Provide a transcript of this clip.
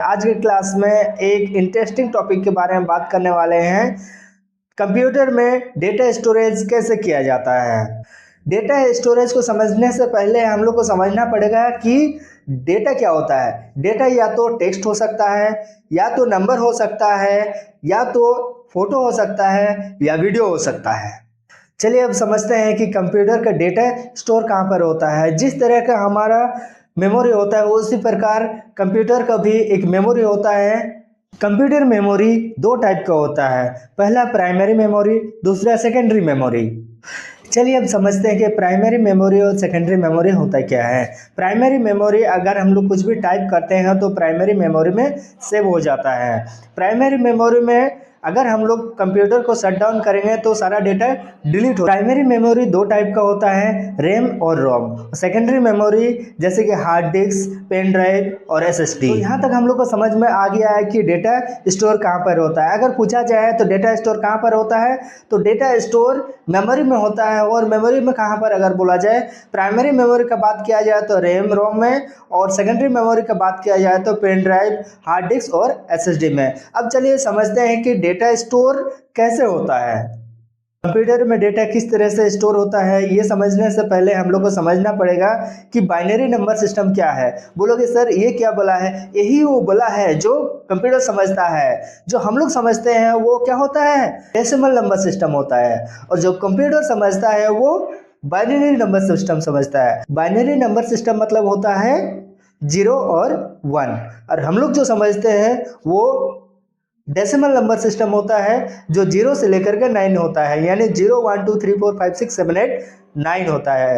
आज की क्लास में एक इंटरेस्टिंग टॉपिक के बारे में बात करने वाले हैं। कंप्यूटर में डेटा स्टोरेज कैसे किया जाता है। डेटा स्टोरेज को समझने से पहले हम लोग को समझना पड़ेगा कि डेटा क्या होता है। डेटा या तो टेक्स्ट हो सकता है, या तो नंबर हो सकता है, या तो फोटो हो सकता है, या वीडियो हो सकता है। चलिए अब समझते हैं कि कंप्यूटर का डेटा स्टोर कहाँ पर होता है। जिस तरह का हमारा मेमोरी होता है उसी प्रकार कंप्यूटर का भी एक मेमोरी होता है। कंप्यूटर मेमोरी दो टाइप का होता है, पहला प्राइमरी मेमोरी, दूसरा सेकेंडरी मेमोरी। चलिए अब समझते हैं कि प्राइमरी मेमोरी और सेकेंडरी मेमोरी होता क्या है। प्राइमरी मेमोरी अगर हम लोग कुछ भी टाइप करते हैं तो प्राइमरी मेमोरी में सेव हो जाता है। प्राइमरी मेमोरी में अगर हम लोग कंप्यूटर को शट डाउन करेंगे तो सारा डेटा डिलीट हो। प्राइमरी मेमोरी दो टाइप का होता है, रैम और रोम। सेकेंडरी मेमोरी जैसे कि हार्ड डिस्क, पेन ड्राइव और एसएसडी। तो यहाँ तक हम लोग को समझ में आ गया है कि डेटा स्टोर कहाँ पर होता है। अगर पूछा जाए तो डेटा स्टोर कहाँ पर होता है, तो डेटा स्टोर मेमोरी में होता है। और मेमोरी में कहाँ पर अगर बोला जाए, प्राइमरी मेमोरी का बात किया जाए तो रैम रोम में, और सेकेंडरी मेमोरी का बात किया जाए तो पेन ड्राइव, हार्ड डिस्क और एसएसडी में। अब चलिए समझते हैं कि डेटा स्टोर कैसे होता है। कंप्यूटर में डेटा किस तरह से स्टोर होता है, ये समझने से पहले हम लोग को समझना पड़ेगा कि बाइनरी नंबर सिस्टम क्या है। बोलोगे सर ये क्या बोला है, यही वो बोला है जो कंप्यूटर समझता है। जो हम लोग समझते हैं वो क्या होता है, डेसिमल नंबर सिस्टम होता है, और जो कंप्यूटर समझता है वो बाइनरी नंबर सिस्टम समझता है। बाइनरी नंबर सिस्टम मतलब होता है 0 और 1, और हम लोग जो समझते हैं वो डेसिमल नंबर सिस्टम होता है जो 0 से लेकर के 9 होता है, यानी 0 1 2 3 4 5 6 7 8 9 होता है।